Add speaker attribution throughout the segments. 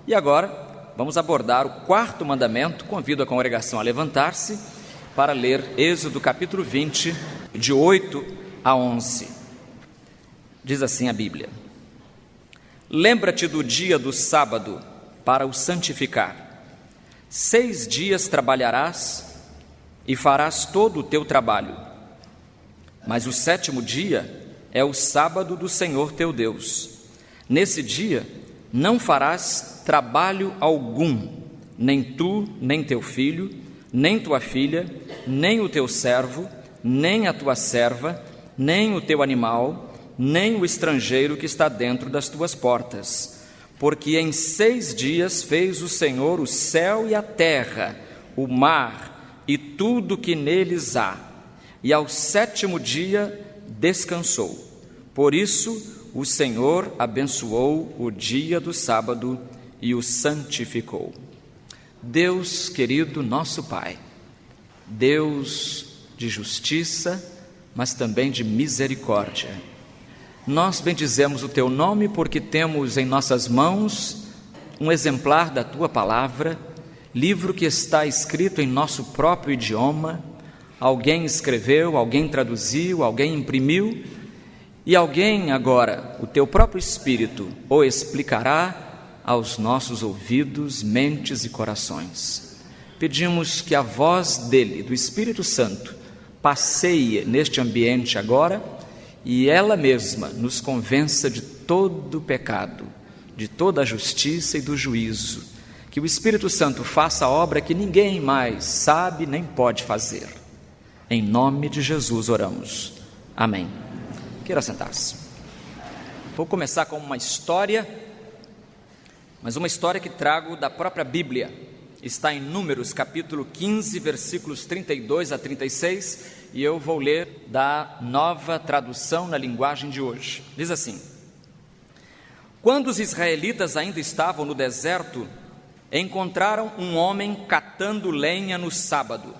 Speaker 1: E agora, vamos abordar o quarto mandamento. Convido a congregação a levantar-se para ler Êxodo capítulo 20, de 8 a 11. Diz assim a Bíblia: Lembra-te do dia do sábado para o santificar. 6 dias trabalharás e farás todo o teu trabalho. Mas o 7º dia é o sábado do Senhor teu Deus. Nesse dia não farás trabalho algum, nem tu, nem teu filho, nem tua filha, nem o teu servo, nem a tua serva, nem o teu animal, nem o estrangeiro que está dentro das tuas portas. Porque em 6 dias fez o Senhor o céu e a terra, o mar e tudo que neles há, e ao 7º dia descansou. Por isso o Senhor abençoou o dia do sábado e o santificou. Deus querido, nosso Pai, Deus de justiça, mas também de misericórdia, nós bendizemos o Teu nome porque temos em nossas mãos um exemplar da Tua palavra, livro que está escrito em nosso próprio idioma. Alguém escreveu, alguém traduziu, alguém imprimiu, e alguém agora, o Teu próprio Espírito, o explicará aos nossos ouvidos, mentes e corações. Pedimos que a voz dele, do Espírito Santo, passeie neste ambiente agora e ela mesma nos convença de todo o pecado, de toda a justiça e do juízo. Que o Espírito Santo faça a obra que ninguém mais sabe nem pode fazer. Em nome de Jesus oramos. Amém. Queira sentar-se. Vou começar com uma história, mas uma história que trago da própria Bíblia. Está em Números, capítulo 15, versículos 32 a 36, e eu vou ler da Nova Tradução na linguagem de hoje. Diz assim: Quando os israelitas ainda estavam no deserto, encontraram um homem catando lenha no sábado.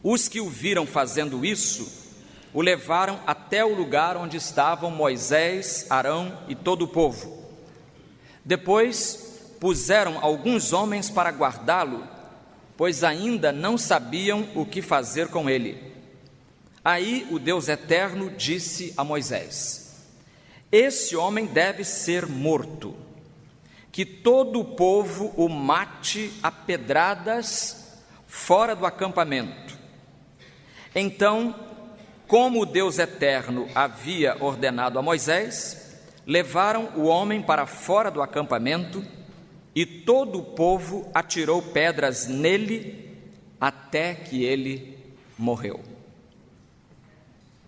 Speaker 1: Os que o viram fazendo isso o levaram até o lugar onde estavam Moisés, Arão e todo o povo. Depois puseram alguns homens para guardá-lo, pois ainda não sabiam o que fazer com ele. Aí o Deus Eterno disse a Moisés: Esse homem deve ser morto, que todo o povo o mate a pedradas fora do acampamento. Então, como o Deus Eterno havia ordenado a Moisés, levaram o homem para fora do acampamento e todo o povo atirou pedras nele até que ele morreu.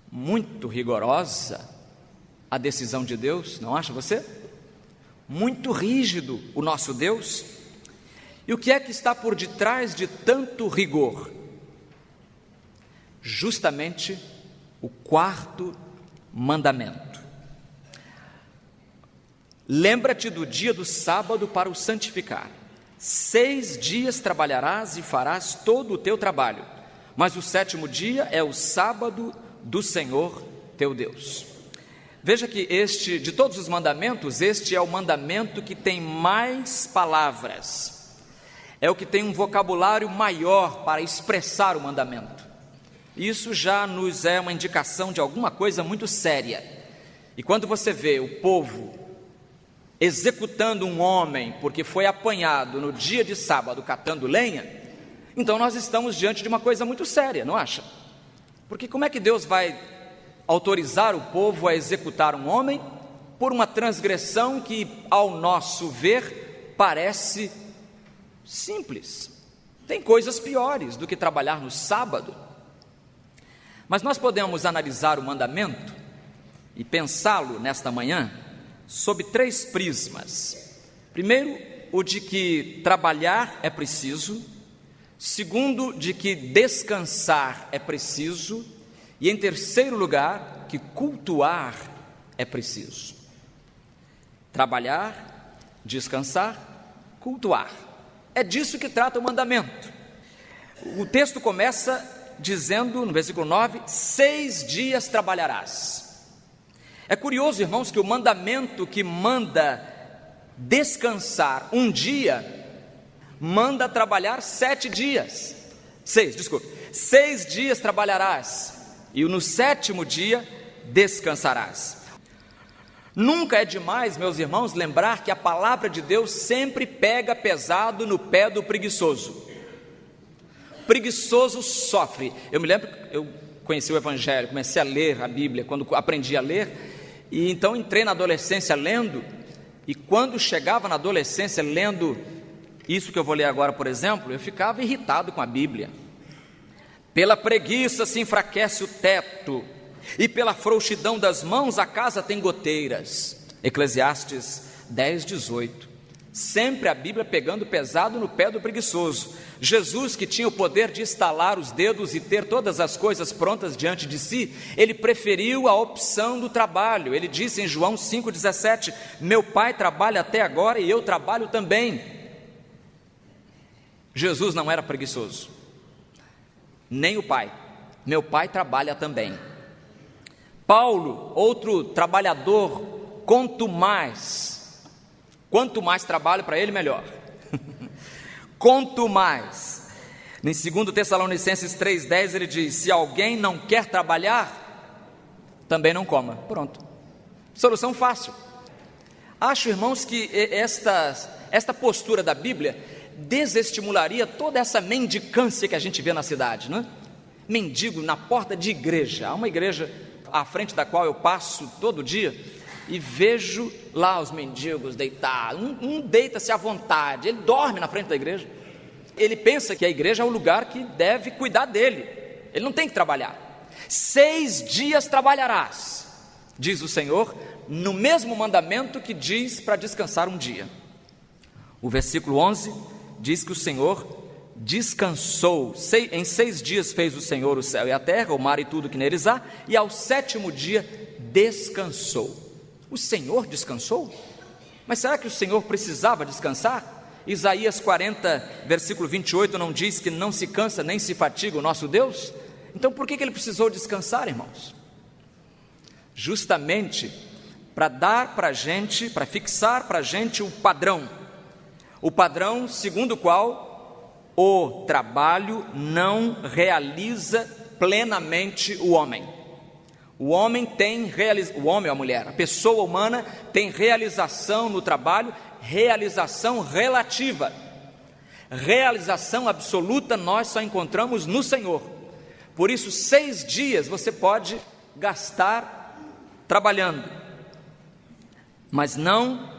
Speaker 1: Muito rigorosa a decisão de Deus, não acha você? Muito rígido o nosso Deus. E o que é que está por detrás de tanto rigor? Justamente o 4º mandamento. Lembra-te do dia do sábado para o santificar. 6 dias trabalharás e farás todo o teu trabalho, mas o 7º dia é o sábado do Senhor teu Deus. Veja que de todos os mandamentos, este é o mandamento que tem mais palavras. É o que tem um vocabulário maior para expressar o mandamento. Isso já nos é uma indicação de alguma coisa muito séria. E quando você vê o povo executando um homem porque foi apanhado no dia de sábado catando lenha, então nós estamos diante de uma coisa muito séria, não acha? Porque como é que Deus vai autorizar o povo a executar um homem por uma transgressão que, ao nosso ver, parece simples? Tem coisas piores do que trabalhar no sábado. Mas nós podemos analisar o mandamento e pensá-lo nesta manhã sob 3 prismas. Primeiro, o de que trabalhar é preciso. Segundo, de que descansar é preciso. E em terceiro lugar, que cultuar é preciso. Trabalhar, descansar, cultuar. É disso que trata o mandamento. O texto começa dizendo, no versículo 9, 6 dias trabalharás. É curioso, irmãos, que o mandamento que manda descansar um dia, manda trabalhar 7 dias. 6 dias trabalharás, e no 7º dia descansarás. Nunca é demais, meus irmãos, lembrar que a palavra de Deus sempre pega pesado no pé do preguiçoso. Preguiçoso sofre. Eu me lembro, eu conheci o Evangelho, comecei a ler a Bíblia quando aprendi a ler, e então entrei na adolescência lendo, e quando chegava na adolescência lendo isso que eu vou ler agora, por exemplo, eu ficava irritado com a Bíblia. Pela preguiça se enfraquece o teto, e pela frouxidão das mãos a casa tem goteiras. Eclesiastes 10:18. Sempre a Bíblia pegando pesado no pé do preguiçoso. Jesus, que tinha o poder de estalar os dedos e ter todas as coisas prontas diante de si, ele preferiu a opção do trabalho. Ele disse em João 5,17: meu pai trabalha até agora e eu trabalho também. Jesus não era preguiçoso, nem o pai. Meu pai trabalha também. Paulo, outro trabalhador, quanto mais trabalho para ele, melhor. Quanto mais. Em 2 Tessalonicenses 3,10 ele diz: se alguém não quer trabalhar, também não coma. Pronto, solução fácil. Acho, irmãos, que esta postura da Bíblia desestimularia toda essa mendicância que a gente vê na cidade, não é? Mendigo na porta de igreja. Há uma igreja à frente da qual eu passo todo dia e vejo lá os mendigos deitados. Um deita-se à vontade, ele dorme na frente da igreja. Ele pensa que a igreja é o lugar que deve cuidar dele, ele não tem que trabalhar. 6 dias trabalharás, diz o Senhor, no mesmo mandamento que diz para descansar um dia. O versículo 11 diz que o Senhor descansou. Em 6 dias fez o Senhor o céu e a terra, o mar e tudo que neles há, e ao 7º dia descansou. O Senhor descansou? Mas será que o Senhor precisava descansar? Isaías 40, versículo 28 não diz que não se cansa nem se fatiga o nosso Deus? Então por que ele precisou descansar, irmãos? Justamente para dar para a gente, para fixar para a gente o padrão segundo o qual o trabalho não realiza plenamente o homem. O homem ou a mulher, a pessoa humana tem realização no trabalho, realização relativa. Realização absoluta nós só encontramos no Senhor. Por isso 6 dias você pode gastar trabalhando, mas não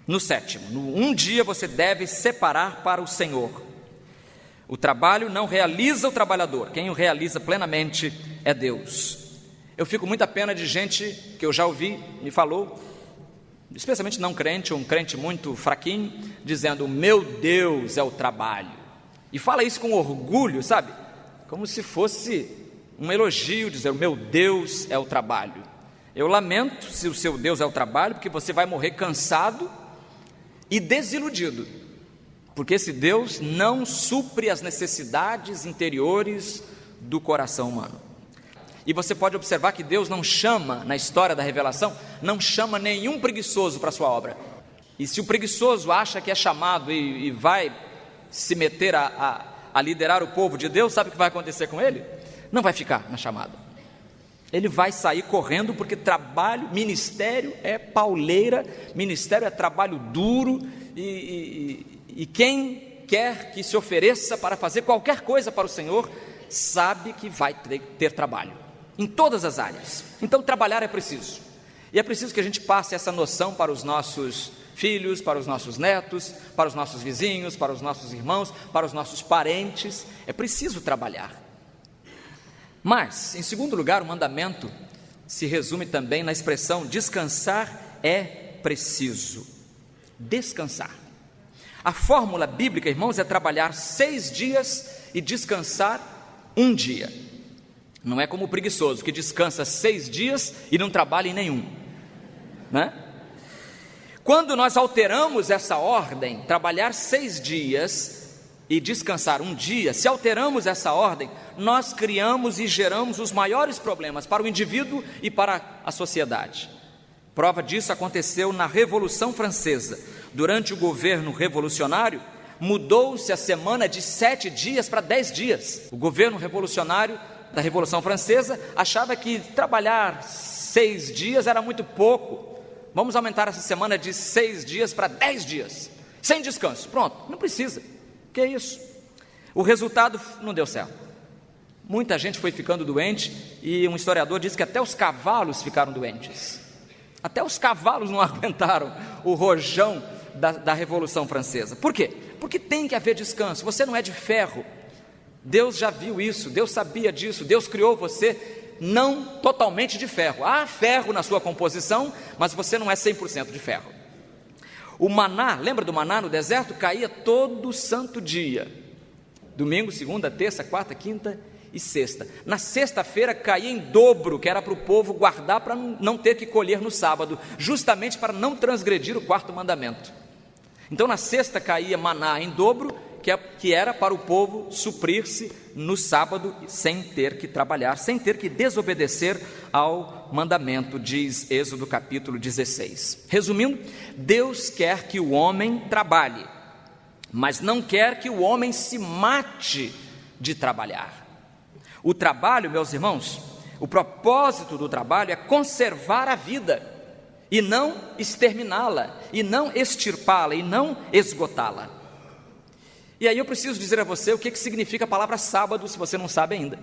Speaker 1: no 7º. Um dia você deve separar para o Senhor. O trabalho não realiza o trabalhador, quem o realiza plenamente é Deus. Eu fico muita pena de gente que eu já ouvi, me falou, especialmente não crente, um crente muito fraquinho, dizendo: meu Deus é o trabalho. E fala isso com orgulho, sabe? Como se fosse um elogio, dizer: o meu Deus é o trabalho. Eu lamento se o seu Deus é o trabalho, porque você vai morrer cansado e desiludido, porque esse Deus não supre as necessidades interiores do coração humano. E você pode observar que Deus não chama, na história da revelação, não chama nenhum preguiçoso para a sua obra. E se o preguiçoso acha que é chamado e vai se meter a liderar o povo de Deus, sabe o que vai acontecer com ele? Não vai ficar na chamada. Ele vai sair correndo, porque trabalho, ministério é pauleira, ministério é trabalho duro, e quem quer que se ofereça para fazer qualquer coisa para o Senhor, sabe que vai ter trabalho, em todas as áreas. Então trabalhar é preciso, e é preciso que a gente passe essa noção para os nossos filhos, para os nossos netos, para os nossos vizinhos, para os nossos irmãos, para os nossos parentes. É preciso trabalhar. Mas, em segundo lugar, o mandamento se resume também na expressão: descansar é preciso. Descansar. A fórmula bíblica, irmãos, é trabalhar 6 dias e descansar um dia. Não é como o preguiçoso, que descansa 6 dias e não trabalha em nenhum, né? Quando nós alteramos essa ordem, trabalhar 6 dias e descansar um dia, se alteramos essa ordem, nós criamos e geramos os maiores problemas para o indivíduo e para a sociedade. Prova disso aconteceu na Revolução Francesa. Durante o governo revolucionário, mudou-se a semana de 7 dias para 10 dias. O governo revolucionário da Revolução Francesa achava que trabalhar 6 dias era muito pouco. Vamos aumentar essa semana de 6 dias para 10 dias, sem descanso. Pronto, não precisa. Que é isso? O resultado não deu certo. Muita gente foi ficando doente e um historiador diz que até os cavalos ficaram doentes. Até os cavalos não aguentaram o rojão da Revolução Francesa. Por quê? Porque tem que haver descanso. Você não é de ferro. Deus já viu isso, Deus sabia disso, Deus criou você não totalmente de ferro. Há ferro na sua composição, mas você não é 100% de ferro. O maná, lembra do maná no deserto? Caía todo santo dia. Domingo, segunda, terça, quarta, quinta e sexta. Na sexta-feira caía em dobro, que era para o povo guardar para não ter que colher no sábado, justamente para não transgredir o 4º mandamento. Então na sexta caía maná em dobro, que era para o povo suprir-se no sábado, sem ter que trabalhar, sem ter que desobedecer ao mandamento, diz Êxodo capítulo 16. Resumindo, Deus quer que o homem trabalhe, mas não quer que o homem se mate de trabalhar. O trabalho, meus irmãos, o propósito do trabalho é conservar a vida, e não exterminá-la, e não extirpá-la, e não esgotá-la. E aí eu preciso dizer a você o que significa a palavra sábado, se você não sabe ainda.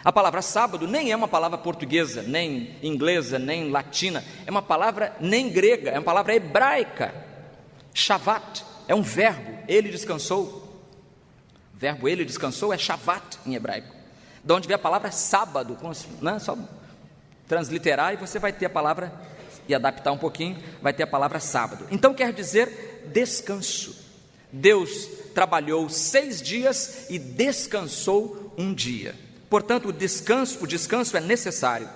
Speaker 1: A palavra sábado nem é uma palavra portuguesa, nem inglesa, nem latina, é uma palavra nem grega, é uma palavra hebraica. Shavat é um verbo, ele descansou. O verbo ele descansou é shavat em hebraico. De onde vem a palavra sábado, né? Só transliterar e você vai ter a palavra, e adaptar um pouquinho, vai ter a palavra sábado. Então quer dizer descanso. Deus trabalhou 6 dias e descansou 1 dia. Portanto, o descanso é necessário.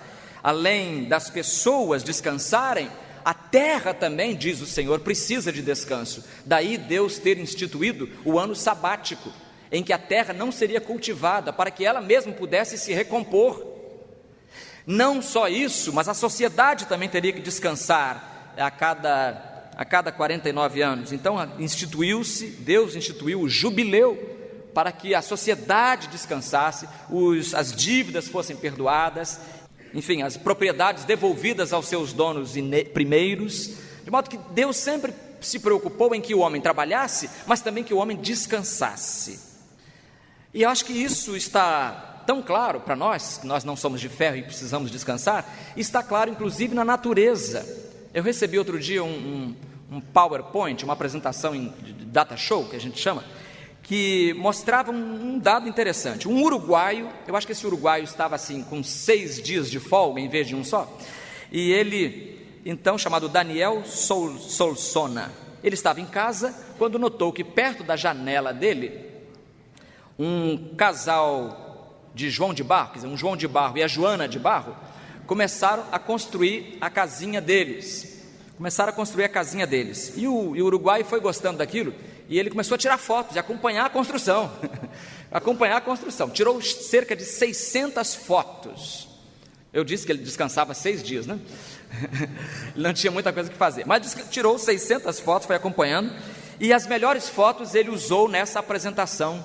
Speaker 1: Além das pessoas descansarem, a terra também, diz o Senhor, precisa de descanso. Daí Deus ter instituído o ano sabático, em que a terra não seria cultivada, para que ela mesma pudesse se recompor. Não só isso, mas a sociedade também teria que descansar a cada 49 anos. Então Deus instituiu o jubileu para que a sociedade descansasse, as dívidas fossem perdoadas, enfim, as propriedades devolvidas aos seus donos primeiros, de modo que Deus sempre se preocupou em que o homem trabalhasse, mas também que o homem descansasse. E eu acho que isso está tão claro para nós, que nós não somos de ferro e precisamos descansar, está claro inclusive na natureza. Eu recebi outro dia um PowerPoint, uma apresentação de data show, que a gente chama, que mostrava um dado interessante. Um uruguaio, eu acho que esse uruguaio estava assim com 6 dias de folga em vez de um só, e ele, então, chamado Daniel Solsona, ele estava em casa quando notou que perto da janela dele, um casal de João de Barro, quer dizer, um João de Barro e a Joana de Barro, começaram a construir a casinha deles. E o uruguaio foi gostando daquilo, e ele começou a tirar fotos e acompanhar a construção. Tirou cerca de 600 fotos. Eu disse que ele descansava 6 dias, né? Ele não tinha muita coisa que fazer, mas tirou 600 fotos, foi acompanhando, e as melhores fotos ele usou nessa apresentação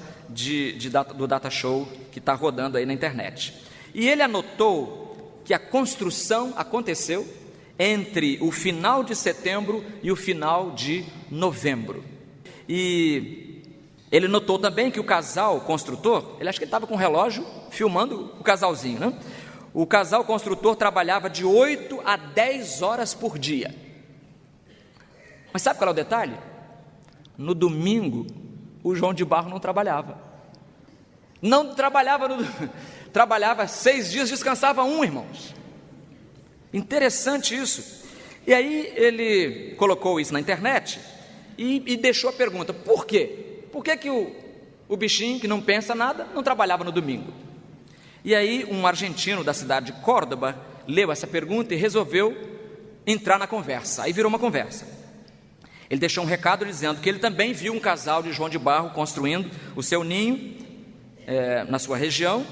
Speaker 1: do Data Show que está rodando aí na internet. E ele anotou que a construção aconteceu entre o final de setembro e o final de novembro. E ele notou também que o casal construtor, ele acha que ele estava com um relógio filmando o casalzinho, né? O casal construtor trabalhava de 8 a 10 horas por dia. Mas sabe qual é o detalhe? No domingo, o João de Barro não trabalhava. Trabalhava 6 dias, descansava 1, irmãos. Interessante isso. E aí ele colocou isso na internet e deixou a pergunta: por quê? Por que o bichinho que não pensa nada não trabalhava no domingo? E aí um argentino da cidade de Córdoba leu essa pergunta e resolveu entrar na conversa. Aí virou uma conversa. Ele deixou um recado dizendo que ele também viu um casal de João de Barro construindo o seu ninho na sua região,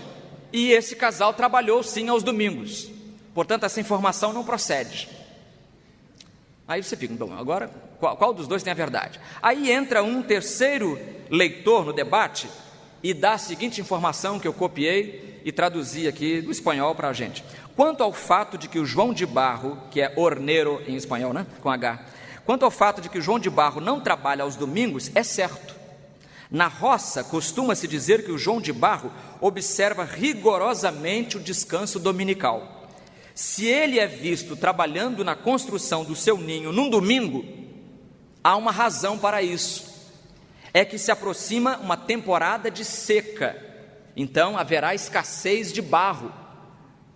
Speaker 1: e esse casal trabalhou sim aos domingos. Portanto, essa informação não procede. Aí você fica, bom, agora qual dos dois tem a verdade? Aí entra um terceiro leitor no debate e dá a seguinte informação que eu copiei e traduzi aqui do espanhol para a gente. Quanto ao fato de que o João de Barro, que é horneiro em espanhol, né? Com H, quanto ao fato de que o João de Barro não trabalha aos domingos, é certo. Na roça, costuma-se dizer que o João de Barro observa rigorosamente o descanso dominical. Se ele é visto trabalhando na construção do seu ninho num domingo, há uma razão para isso. É que se aproxima uma temporada de seca, então haverá escassez de barro.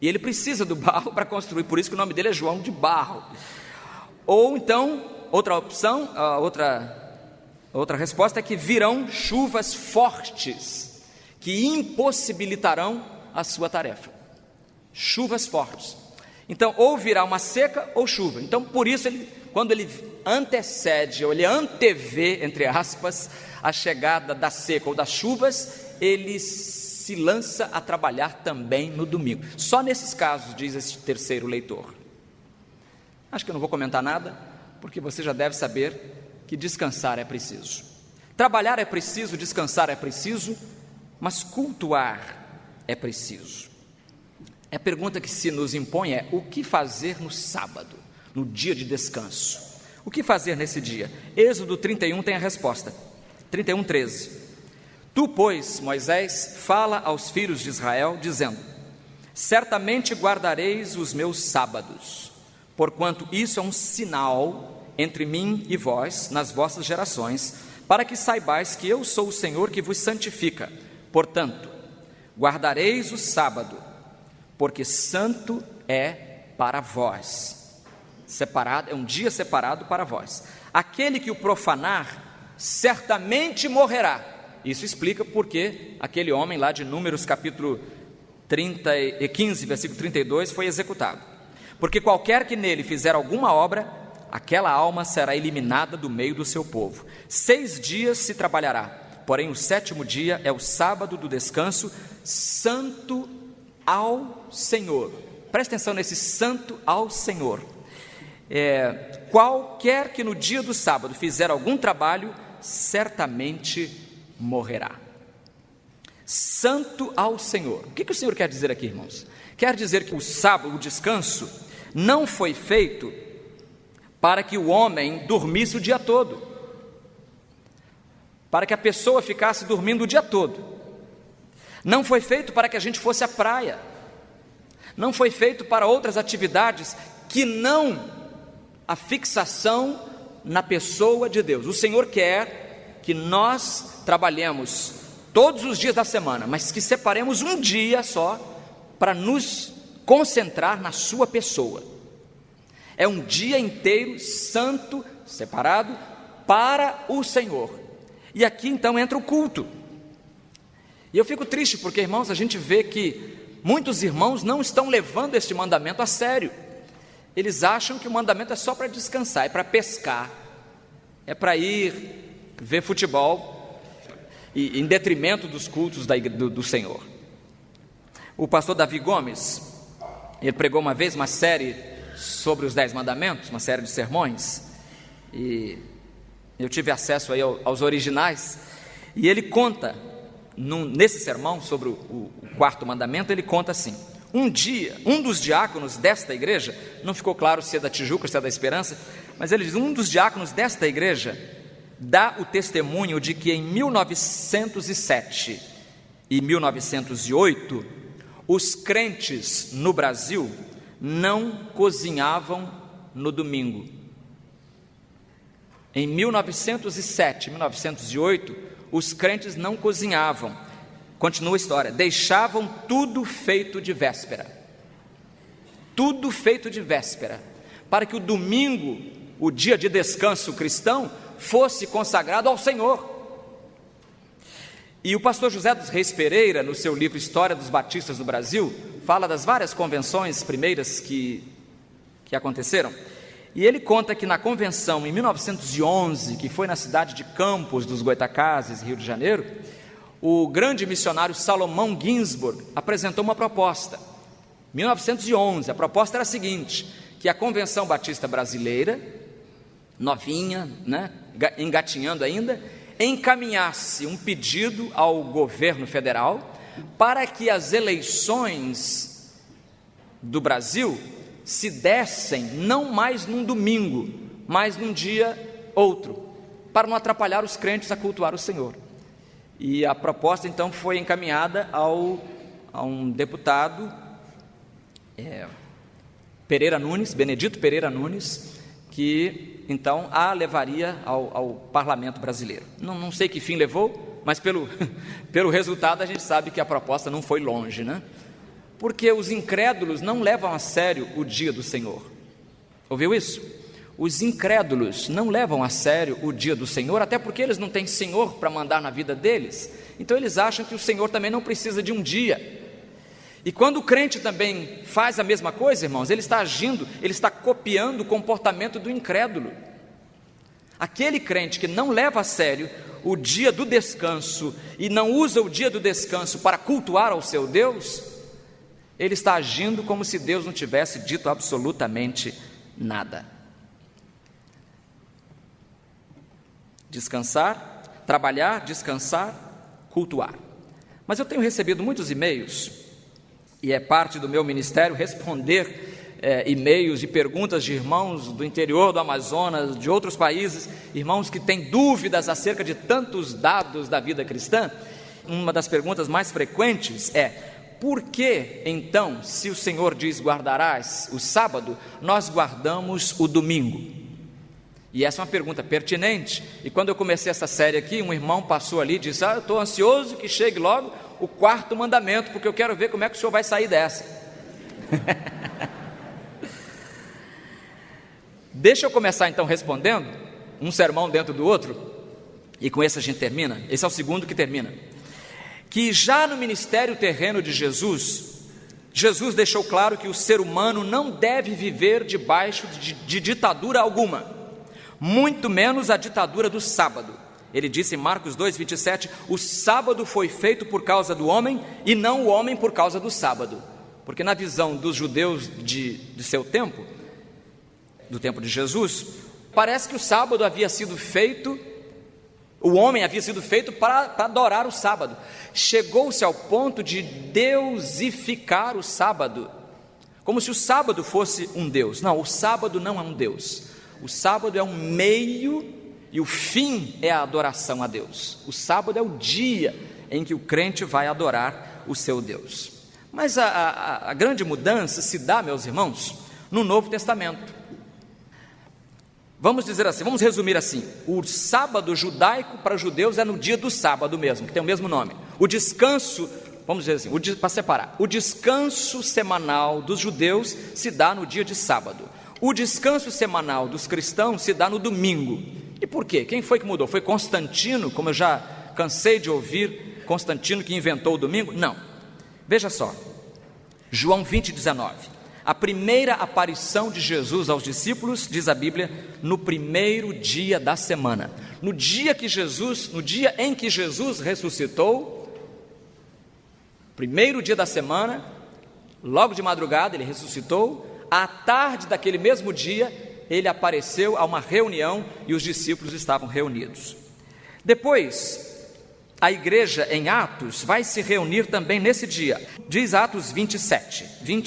Speaker 1: E ele precisa do barro para construir, por isso que o nome dele é João de Barro. Ou então, outra opção, outra resposta é que virão chuvas fortes, que impossibilitarão a sua tarefa. Chuvas fortes. Então, ou virá uma seca ou chuva. Então, por isso, quando ele antecede, ou ele antevê, entre aspas, a chegada da seca ou das chuvas, ele se lança a trabalhar também no domingo. Só nesses casos, diz esse terceiro leitor. Acho que eu não vou comentar nada, porque você já deve saber que descansar é preciso. Trabalhar é preciso, descansar é preciso, mas cultuar é preciso. A pergunta que se nos impõe é: o que fazer no sábado, no dia de descanso? O que fazer nesse dia? Êxodo 31 tem a resposta. 31:13. Tu, pois, Moisés, fala aos filhos de Israel, dizendo: certamente guardareis os meus sábados, porquanto isso é um sinal entre mim e vós, nas vossas gerações, para que saibais que eu sou o Senhor que vos santifica. Portanto, guardareis o sábado, porque santo é para vós. Separado, é um dia separado para vós. Aquele que o profanar, certamente morrerá. Isso explica porque aquele homem lá de Números capítulo 15, versículo 32, foi executado. Porque qualquer que nele fizer alguma obra, aquela alma será eliminada do meio do seu povo. 6 dias se trabalhará, porém o 7º dia é o sábado do descanso, santo ao Senhor. Presta atenção nesse santo ao Senhor. Qualquer que no dia do sábado fizer algum trabalho, certamente morrerá. Santo ao Senhor. O que o Senhor quer dizer aqui, irmãos? Quer dizer que o sábado, o descanso, não foi feito para que o homem dormisse o dia todo, para que a pessoa ficasse dormindo o dia todo. Não foi feito para que a gente fosse à praia. Não foi feito para outras atividades que não a fixação na pessoa de Deus. O Senhor quer que nós trabalhemos todos os dias da semana, mas que separemos um dia só para nos concentrar na sua pessoa. É um dia inteiro santo, separado para o Senhor. E aqui então entra o culto. E eu fico triste porque, irmãos, a gente vê que muitos irmãos não estão levando este mandamento a sério. Eles acham que o mandamento é só para descansar, é para pescar, é para ir ver futebol, e em detrimento dos cultos do Senhor. O pastor Davi Gomes, ele pregou uma vez uma série sobre os 10 mandamentos, uma série de sermões, e eu tive acesso aí aos originais, e ele conta, nesse sermão sobre o 4º mandamento, ele conta assim: um dia, um dos diáconos desta igreja, não ficou claro se é da Tijuca, se é da Esperança, mas ele diz, um dos diáconos desta igreja dá o testemunho de que em 1907 e 1908, os crentes no Brasil não cozinhavam no domingo. Em 1907 e 1908, os crentes não cozinhavam. Continua a história, deixavam tudo feito de véspera. Tudo feito de véspera, para que o domingo, o dia de descanso cristão, fosse consagrado ao Senhor. E o pastor José dos Reis Pereira, no seu livro História dos Batistas do Brasil, fala das várias convenções primeiras que aconteceram, e ele conta que na convenção em 1911, que foi na cidade de Campos dos Goitacazes, Rio de Janeiro, o grande missionário Salomão Ginsburg apresentou uma proposta. 1911, a proposta era a seguinte: que a Convenção Batista Brasileira novinha, né, engatinhando ainda, encaminhasse um pedido ao governo federal para que as eleições do Brasil se dessem não mais num domingo, mas num dia outro, para não atrapalhar os crentes a cultuar o Senhor. E a proposta então foi encaminhada a um deputado, Benedito Pereira Nunes, que então a levaria ao parlamento brasileiro. Não sei que fim levou, mas pelo resultado a gente sabe que a proposta não foi longe, né? Porque os incrédulos não levam a sério o dia do Senhor. Ouviu isso? Os incrédulos não levam a sério o dia do Senhor, até porque eles não têm Senhor para mandar na vida deles. Então eles acham que o Senhor também não precisa de um dia. E quando o crente também faz a mesma coisa, irmãos, ele está agindo, ele está copiando o comportamento do incrédulo. Aquele crente que não leva a sério o dia do descanso e não usa o dia do descanso para cultuar ao seu Deus, ele está agindo como se Deus não tivesse dito absolutamente nada. Descansar, trabalhar, descansar, cultuar. Mas eu tenho recebido muitos e-mails, e é parte do meu ministério responder e-mails e perguntas de irmãos do interior do Amazonas, de outros países, irmãos que têm dúvidas acerca de tantos dados da vida cristã. Uma das perguntas mais frequentes é: por que então, se o Senhor diz guardarás o sábado, nós guardamos o domingo? E essa é uma pergunta pertinente. E quando eu comecei essa série aqui, um irmão passou ali e disse: eu estou ansioso que chegue logo o 4º mandamento, porque eu quero ver como é que o senhor vai sair dessa. Deixa eu começar então respondendo, um sermão dentro do outro, e com esse a gente termina. Esse é o segundo que termina. Que já no ministério terreno de Jesus deixou claro que o ser humano não deve viver debaixo de ditadura alguma, muito menos a ditadura do sábado. Ele disse em Marcos 2:27, o sábado foi feito por causa do homem e não o homem por causa do sábado. Porque na visão dos judeus de seu tempo, do tempo de Jesus, parece que o sábado havia sido feito, o homem havia sido feito para adorar o sábado. Chegou-se ao ponto de deusificar o sábado, como se o sábado fosse um Deus. Não, o sábado não é um Deus. O sábado é um meio e o fim é a adoração a Deus. O sábado é o dia em que o crente vai adorar o seu Deus. Mas a grande mudança se dá, meus irmãos, no Novo Testamento. Vamos dizer assim, vamos resumir assim: o sábado judaico para os judeus é no dia do sábado mesmo, que tem o mesmo nome. O descanso, vamos dizer assim, para separar, o descanso semanal dos judeus se dá no dia de sábado. O descanso semanal dos cristãos se dá no domingo. E por quê? Quem foi que mudou? Foi Constantino, como eu já cansei de ouvir, Constantino que inventou o domingo? Não. Veja só, João 20:19. A primeira aparição de Jesus aos discípulos, diz a Bíblia, no primeiro dia da semana. No dia em que Jesus ressuscitou, primeiro dia da semana, logo de madrugada ele ressuscitou. À tarde daquele mesmo dia, ele apareceu a uma reunião e os discípulos estavam reunidos. Depois, a igreja em Atos vai se reunir também nesse dia. Diz Atos 20,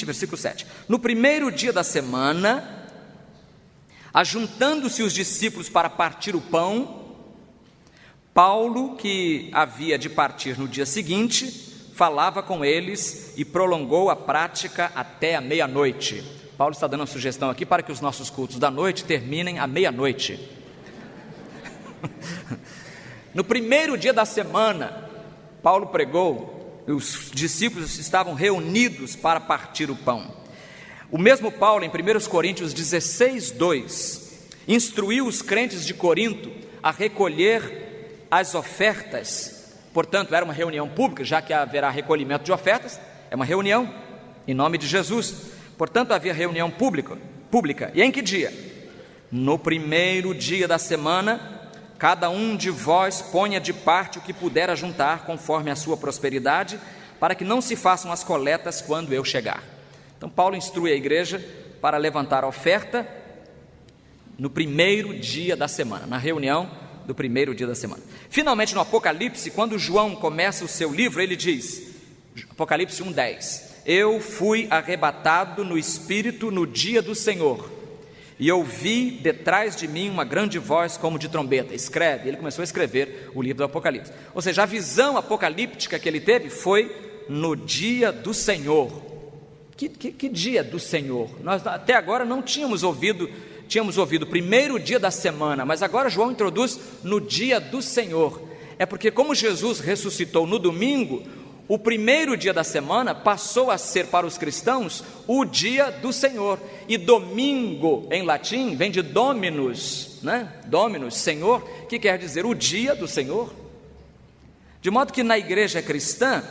Speaker 1: versículo 7. No primeiro dia da semana, ajuntando-se os discípulos para partir o pão, Paulo, que havia de partir no dia seguinte, falava com eles e prolongou a prática até a meia-noite. Paulo está dando uma sugestão aqui para que os nossos cultos da noite terminem à meia-noite. No primeiro dia da semana, Paulo pregou, os discípulos estavam reunidos para partir o pão. O mesmo Paulo, em 1 Coríntios 16:2, instruiu os crentes de Corinto a recolher as ofertas. Portanto, era uma reunião pública, já que haverá recolhimento de ofertas, é uma reunião em nome de Jesus. Portanto, havia reunião pública. E em que dia? No primeiro dia da semana, cada um de vós ponha de parte o que puder ajuntar, conforme a sua prosperidade, para que não se façam as coletas quando eu chegar. Então, Paulo instrui a igreja para levantar a oferta no primeiro dia da semana, na reunião do primeiro dia da semana. Finalmente, no Apocalipse, quando João começa o seu livro, ele diz, Apocalipse 1:10, eu fui arrebatado no Espírito no dia do Senhor, e ouvi detrás de mim uma grande voz como de trombeta. Escreve, ele começou a escrever o livro do Apocalipse. Ou seja, a visão apocalíptica que ele teve foi no dia do Senhor. Que dia do Senhor? Nós até agora não tínhamos ouvido o primeiro dia da semana, mas agora João introduz no dia do Senhor. É porque como Jesus ressuscitou no domingo, o primeiro dia da semana passou a ser para os cristãos o dia do Senhor. E domingo em latim vem de Dominus, né? Dominus, Senhor, que quer dizer o dia do Senhor. De modo que na igreja cristã,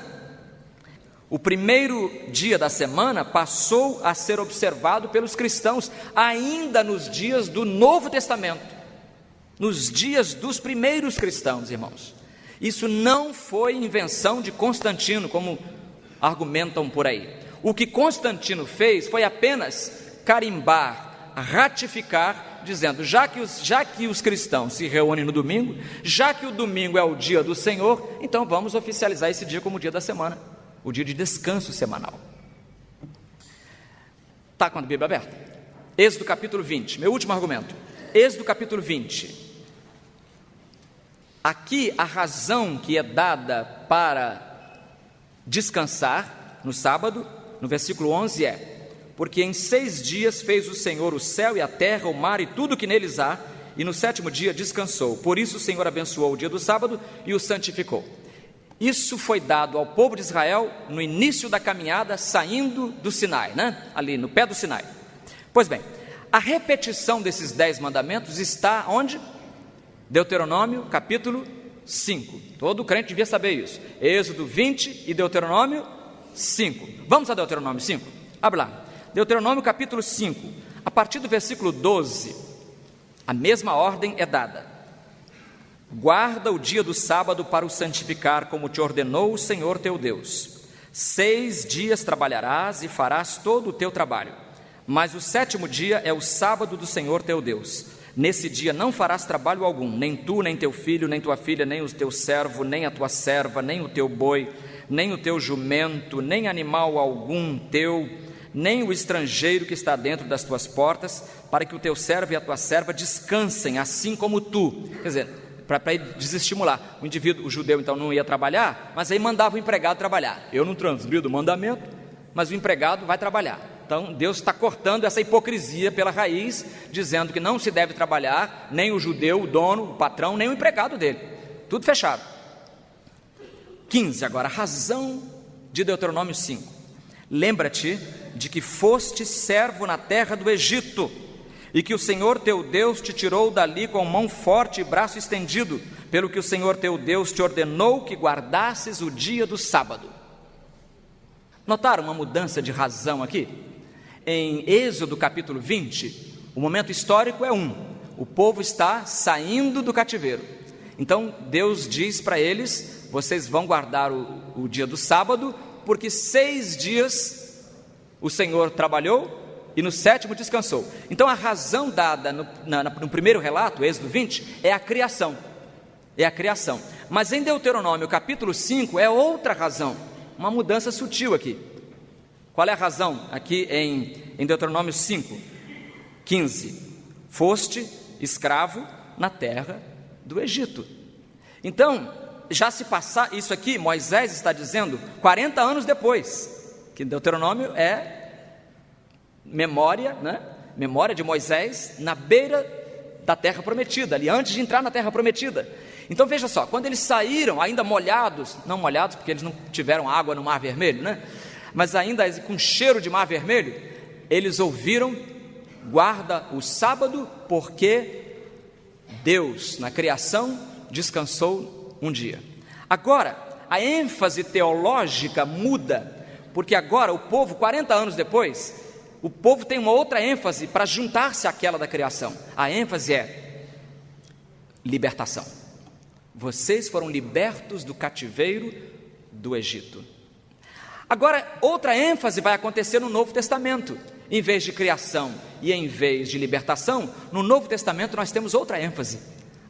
Speaker 1: o primeiro dia da semana passou a ser observado pelos cristãos ainda nos dias do Novo Testamento, nos dias dos primeiros cristãos, irmãos. Isso não foi invenção de Constantino, como argumentam por aí. O que Constantino fez foi apenas carimbar, ratificar, dizendo, já que os cristãos se reúnem no domingo, já que o domingo é o dia do Senhor, então vamos oficializar esse dia como o dia da semana, o dia de descanso semanal. Está com a Bíblia aberta? Êxodo capítulo 20, meu último argumento. Êxodo capítulo 20. Aqui a razão que é dada para descansar no sábado, no versículo 11 é, porque em 6 dias fez o Senhor o céu e a terra, o mar e tudo que neles há, e no 7º dia descansou. Por isso o Senhor abençoou o dia do sábado e o santificou. Isso foi dado ao povo de Israel no início da caminhada, saindo do Sinai, né? Ali no pé do Sinai. Pois bem, a repetição desses 10 mandamentos está onde? Deuteronômio capítulo 5, todo crente devia saber isso. Êxodo 20 e Deuteronômio 5. Vamos a Deuteronômio 5? Abre lá, Deuteronômio capítulo 5, a partir do versículo 12, a mesma ordem é dada. Guarda o dia do sábado para o santificar, como te ordenou o Senhor teu Deus. 6 dias trabalharás e farás todo o teu trabalho, mas o 7º dia é o sábado do Senhor teu Deus. Nesse dia não farás trabalho algum, nem tu, nem teu filho, nem tua filha, nem o teu servo, nem a tua serva, nem o teu boi, nem o teu jumento, nem animal algum teu, nem o estrangeiro que está dentro das tuas portas, para que o teu servo e a tua serva descansem, assim como tu. Quer dizer, para desestimular. O indivíduo, o judeu então não ia trabalhar, mas aí mandava o empregado trabalhar. Eu não transgrido o mandamento, mas o empregado vai trabalhar. Então Deus está cortando essa hipocrisia pela raiz, dizendo que não se deve trabalhar, nem o judeu, o dono, o patrão, nem o empregado dele, tudo fechado. 15 agora, a razão de Deuteronômio 5. Lembra-te de que foste servo na terra do Egito, e que o Senhor teu Deus te tirou dali com mão forte e braço estendido, pelo que o Senhor teu Deus te ordenou que guardasses o dia do sábado. Notaram uma mudança de razão aqui? Em Êxodo capítulo 20, o momento histórico é o povo está saindo do cativeiro. Então Deus diz para eles, vocês vão guardar o dia do sábado, porque 6 dias o Senhor trabalhou e no 7º descansou. Então a razão dada no primeiro relato, Êxodo 20, é a criação. Mas em Deuteronômio capítulo 5 é outra razão, uma mudança sutil aqui. Qual é a razão? Aqui em Deuteronômio 5, 15. Foste escravo na terra do Egito. Então, já se passar isso aqui, Moisés está dizendo 40 anos depois, que Deuteronômio é memória, né? Memória de Moisés na beira da terra prometida, ali antes de entrar na terra prometida. Então veja só, quando eles saíram ainda molhados, não molhados porque eles não tiveram água no Mar Vermelho, né? Mas ainda com cheiro de Mar Vermelho, eles ouviram, guarda o sábado, porque Deus na criação descansou um dia. Agora, a ênfase teológica muda, porque agora o povo, 40 anos depois, o povo tem uma outra ênfase para juntar-se àquela da criação. A ênfase é libertação. Vocês foram libertos do cativeiro do Egito. Agora, outra ênfase vai acontecer no Novo Testamento. Em vez de criação e em vez de libertação, no Novo Testamento nós temos outra ênfase: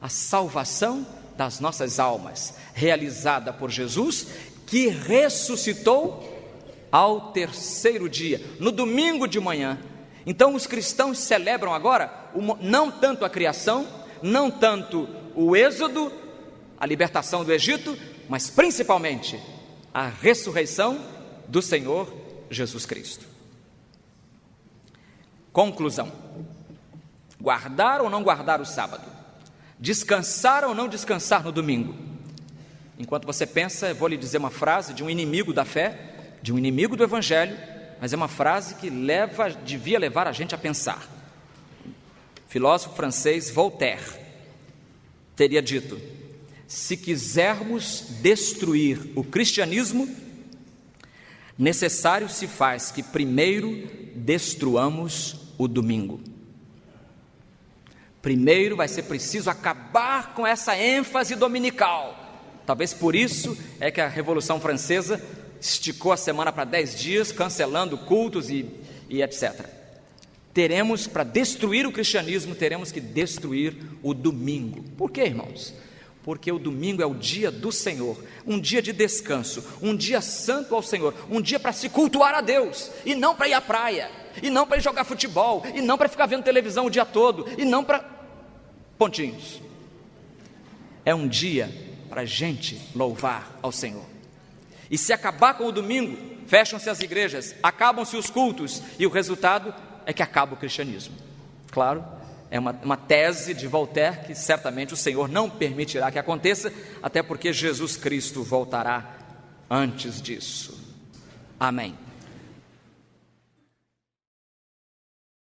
Speaker 1: a salvação das nossas almas, realizada por Jesus, que ressuscitou ao terceiro dia, no domingo de manhã. Então os cristãos celebram agora não tanto a criação, não tanto o êxodo, a libertação do Egito, mas principalmente a ressurreição do Senhor Jesus Cristo. Conclusão: guardar ou não guardar o sábado? Descansar ou não descansar no domingo? Enquanto você pensa, eu vou lhe dizer uma frase de um inimigo da fé, de um inimigo do Evangelho, mas é uma frase que devia levar a gente a pensar. O filósofo francês Voltaire teria dito: se quisermos destruir o cristianismo, necessário se faz que primeiro destruamos o domingo. Primeiro vai ser preciso acabar com essa ênfase dominical. Talvez por isso é que a Revolução Francesa esticou a semana para 10 dias, cancelando cultos e etc. Teremos, para destruir o cristianismo, teremos que destruir o domingo. Por quê, irmãos? Porque o domingo é o dia do Senhor, um dia de descanso, um dia santo ao Senhor, um dia para se cultuar a Deus, e não para ir à praia, e não para ir jogar futebol, e não para ficar vendo televisão o dia todo, e não para pontinhos. É um dia para a gente louvar ao Senhor. E se acabar com o domingo, fecham-se as igrejas, acabam-se os cultos, e o resultado é que acaba o cristianismo. Claro, é uma tese de Voltaire que certamente o Senhor não permitirá que aconteça, até porque Jesus Cristo voltará antes disso. Amém.